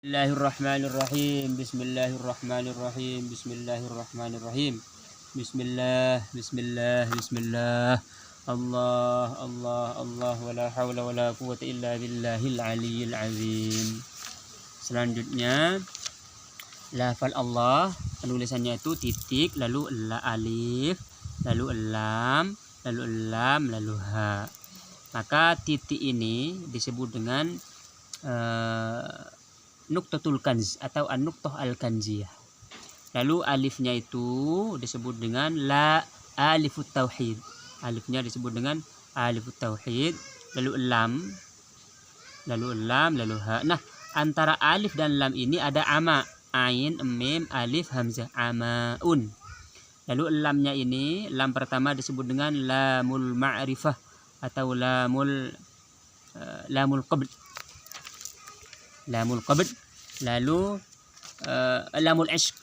Bismillahirrahmanirrahim. Bismillahirrahmanirrahim. Bismillahirrahmanirrahim. Bismillah, bismillah, bismillah. Allah, Allah, Allah. Wala hawla wala quwwata illa billahil aliyyil azim. Selanjutnya lafal Allah, penulisannya itu titik, lalu alif, lalu lam, lalu lam, lalu ha. Maka titik ini disebut dengan Nuqtatul kanz atau an-nuqtah al-kanziyah. Lalu alifnya itu disebut dengan la alifut tauhid. Alifnya disebut dengan alifut tauhid. Lalu lam, lalu ha. Nah, antara alif dan lam ini ada ama, ain, mim, alif, hamzah, amaun. Lalu lamnya ini, lam pertama disebut dengan lamul ma'rifah atau lamul qabd. Lamul qabd, lalu lamul ishq.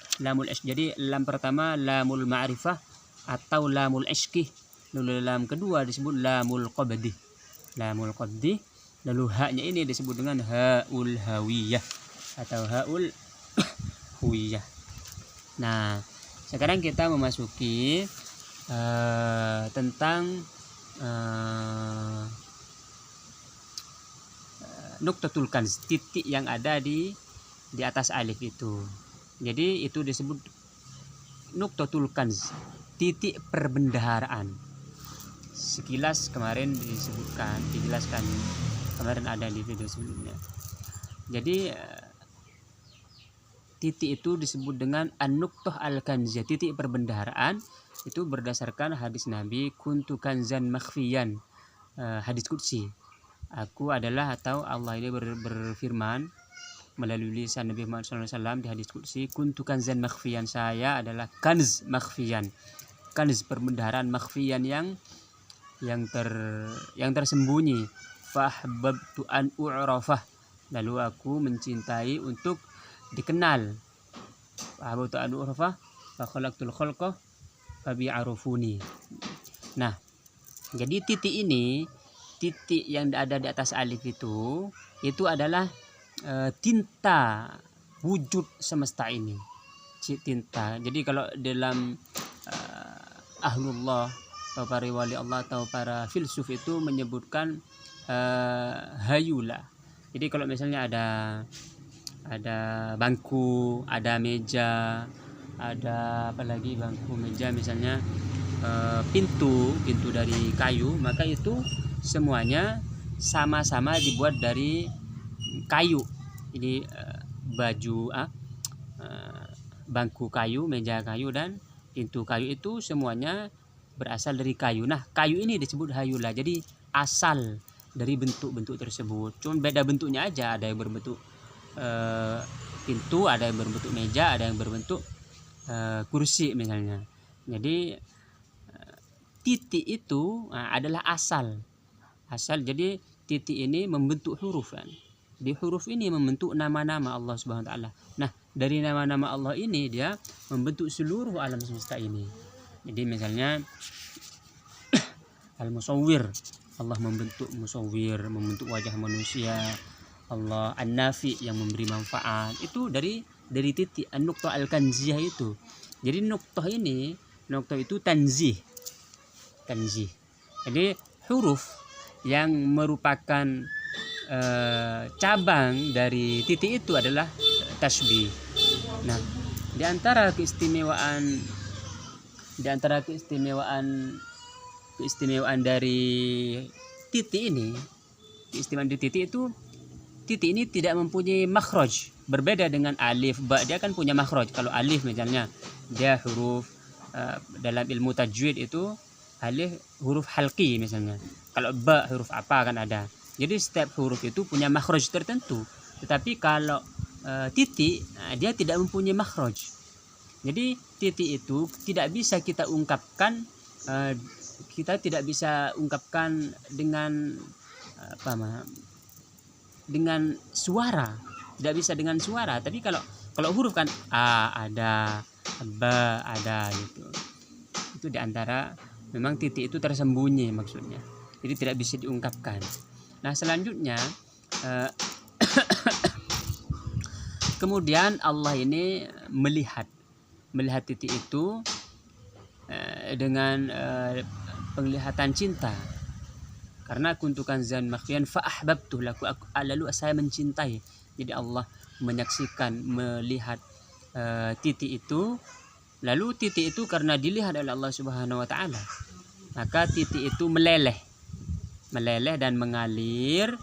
Jadi lam pertama lamul ma'rifah atau lamul ishqi, lalu lam kedua disebut lamul qabdi. Lalu ha-nya ini disebut dengan haul hawiyah atau haul huwiyah. Nah, sekarang kita memasuki tentang Nuqtatul kanz, titik yang ada di atas alif itu. Jadi itu disebut Nuqtatul kanz, titik perbendaharaan. Sekilas kemarin dijelaskan kemarin ada di video sebelumnya. Jadi titik itu disebut dengan an-nuqtah al-kanziyah, titik perbendaharaan. Itu berdasarkan hadis Nabi, kuntu kanzan makhfiyan, hadis qudsi. Aku adalah, atau Allah ini berfirman melalui lisan Nabi Muhammad SAW di hadis qudsi, kuntu kanzan makhfiyan, saya adalah kanz makhfiyan, kanz perbendaharaan, makhfiyan yang tersembunyi. Fahbabtu an u'rafah, lalu aku mencintai untuk dikenal. Fahbabtu an u'rafah fa khalaqtul khalqa fabi'arufuni. Nah, jadi titik ini, titik yang ada di atas alif itu adalah tinta wujud semesta ini. Tinta. Jadi kalau dalam ahlullah atau para wali Allah atau para filsuf itu menyebutkan hayula. Jadi kalau misalnya ada bangku, ada meja, ada apalagi bangku, meja, misalnya pintu dari kayu, maka itu semuanya sama-sama dibuat dari kayu. Jadi bangku kayu, meja kayu, dan pintu kayu itu semuanya berasal dari kayu. Nah, kayu ini disebut hayula. Jadi asal dari bentuk-bentuk tersebut. Cuma beda bentuknya aja. Ada yang berbentuk pintu, ada yang berbentuk meja, ada yang berbentuk kursi misalnya. Jadi titik itu adalah asal. Jadi titik ini membentuk huruf kan. Di huruf ini membentuk nama-nama Allah Subhanahu wa taala. Nah, dari nama-nama Allah ini dia membentuk seluruh alam semesta ini. Jadi misalnya al-musawwir, Allah membentuk musawwir, membentuk wajah manusia. Allah an-nafi, yang memberi manfaat. Itu dari titik an-nuqtah al-kanziyah itu. Jadi nuqtah itu tanzih. Jadi huruf yang merupakan cabang dari titik itu adalah tasbih. Nah, di antara keistimewaan dari titik ini, keistimewaan di titik itu, titik ini tidak mempunyai makhraj. Berbeda dengan alif, ba, dia kan punya makhraj. Kalau alif misalnya, dia huruf dalam ilmu tajwid itu alif huruf halqi misalnya. Kalau ba huruf apa kan ada. Jadi setiap huruf itu punya makhraj tertentu. Tetapi kalau titik, dia tidak mempunyai makhraj. Jadi titik itu tidak bisa kita ungkapkan, dengan dengan suara. Tidak bisa dengan suara. Tapi kalau huruf kan a ada, ba ada gitu. Itu diantara, memang titik itu tersembunyi maksudnya. Jadi tidak bisa diungkapkan. Nah, selanjutnya Kemudian Allah ini melihat titik itu dengan penglihatan cinta. Karena kuntukan zan makhfiyan fa ahbabtu laku, lalu saya mencintai. Jadi Allah menyaksikan, melihat titik itu, lalu titik itu karena dilihat oleh Allah Subhanahu wa taala, maka titik itu meleleh dan mengalir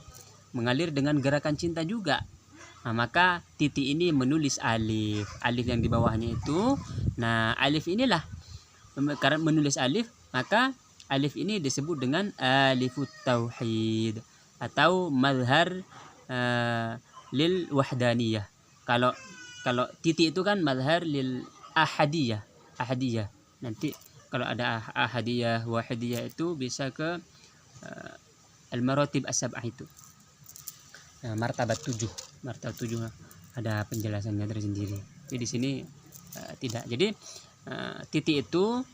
dengan gerakan cinta juga. Nah, maka titik ini menulis alif yang di bawahnya itu. Nah, alif inilah, karena menulis alif, maka alif ini disebut dengan alifut tauhid atau mazhar lil wahdaniyah. Kalau titik itu kan mazhar lil ahadiyah. Nanti kalau ada ahadiyah, wahidiyah itu bisa ke al-maratib as-sab'ah itu. Nah, martabat 7 ada penjelasannya tersendiri. Jadi di sini tidak. Jadi titik itu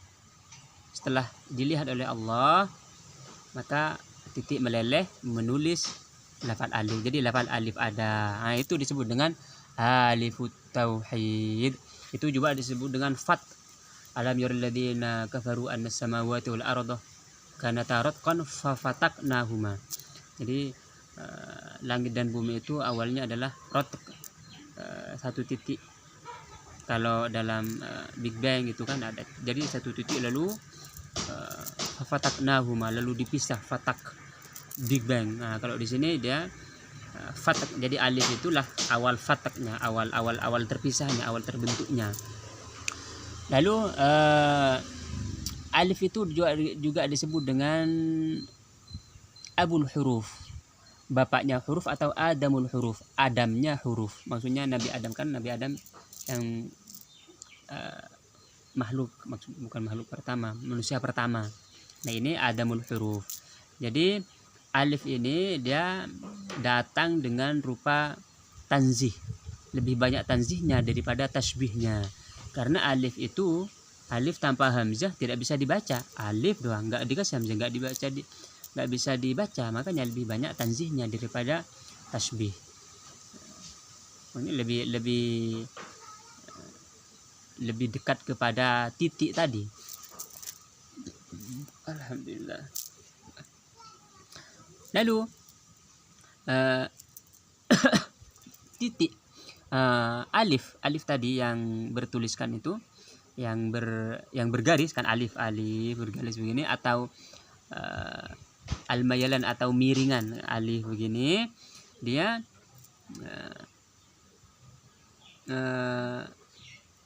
setelah dilihat oleh Allah, maka titik meleleh menulis lafal alif. Jadi lafal alif ada. Nah, itu disebut dengan alifut tauhid. Itu juga disebut dengan fat. Alam yaril ladzina kafaru annas samawati wal arda kanata ratqan fa fataknahuma. Jadi langit dan bumi itu awalnya adalah ratq, satu titik. Kalau dalam Big Bang itu kan ada, jadi satu titik lalu fataknahuma, lalu dipisah, fatak Big Bang. Nah, kalau di sini dia fatak, jadi alif itulah awal fataknya, awal terpisahnya, awal terbentuknya. Lalu alif itu juga disebut dengan abul huruf, bapaknya huruf, atau adamul huruf, adamnya huruf. Maksudnya Nabi Adam yang bukan makhluk pertama, manusia pertama. Nah, ini adamul huruf. Jadi alif ini dia datang dengan rupa tanzih, lebih banyak tanzihnya daripada tasbihnya. Karena alif itu, alif tanpa hamzah tidak bisa dibaca. Alif doang, nggak dikasih hamzah, nggak bisa dibaca. Makanya lebih banyak tanzihnya daripada tasbih. Ini lebih dekat kepada titik tadi. Alhamdulillah. Lalu titik alif tadi yang bertuliskan itu, yang bergaris kan, alif bergaris begini, atau al-mayalan atau miringan alif begini, dia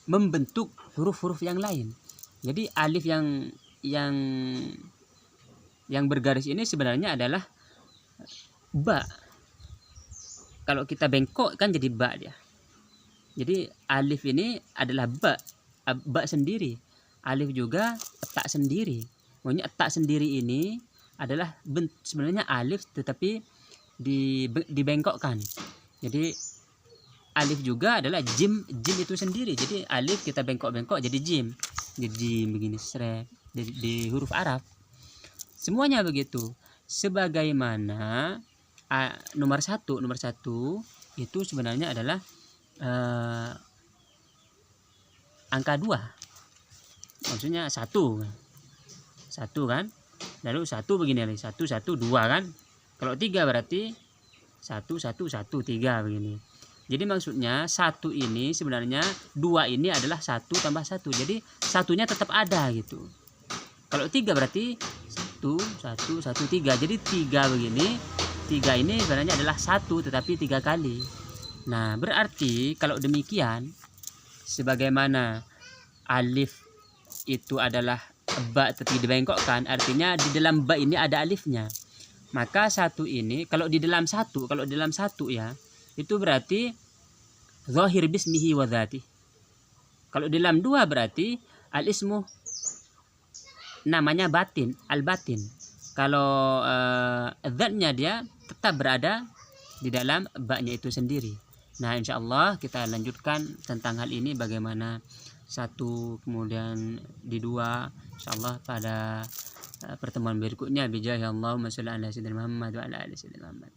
membentuk huruf-huruf yang lain. Jadi alif yang bergaris ini sebenarnya adalah ba. Kalau kita bengkok kan jadi ba dia. Jadi alif ini adalah ba sendiri. Alif juga tak sendiri. Maksudnya tak sendiri ini adalah sebenarnya alif tetapi dibengkokkan. Jadi alif juga adalah jim itu sendiri. Jadi alif kita bengkok-bengkok jadi jim. Jadi jim begini srek di huruf Arab. Semuanya begitu. Sebagaimana nomor satu itu sebenarnya adalah angka 2. Maksudnya satu kan. Lalu satu begini nih, 1 1 2 kan. Kalau 3 berarti 1 1 1 3 begini. Jadi maksudnya satu ini sebenarnya 2 ini adalah 1 tambah 1. Jadi satunya tetap ada gitu. Kalau 3 berarti 1 1 1 3. Jadi 3 begini. 3 ini sebenarnya adalah 1 tetapi 3 kali. Nah, berarti kalau demikian, sebagaimana alif itu adalah ba tetapi dibengkokkan, artinya di dalam ba ini ada alifnya. Maka satu ini kalau di dalam satu ya, itu berarti zahir bismihi wa dzati. Kalau di dalam 2 berarti al-ismu namanya batin, al-batin. Kalau zatnya dia tetap berada di dalam ba-nya itu sendiri. Nah, insyaallah kita lanjutkan tentang hal ini, bagaimana satu kemudian di 2, insyaallah pada pertemuan berikutnya. Bijahi Allahumma shalli ala sayyidina Muhammad wa ala ali sayyidina Muhammad.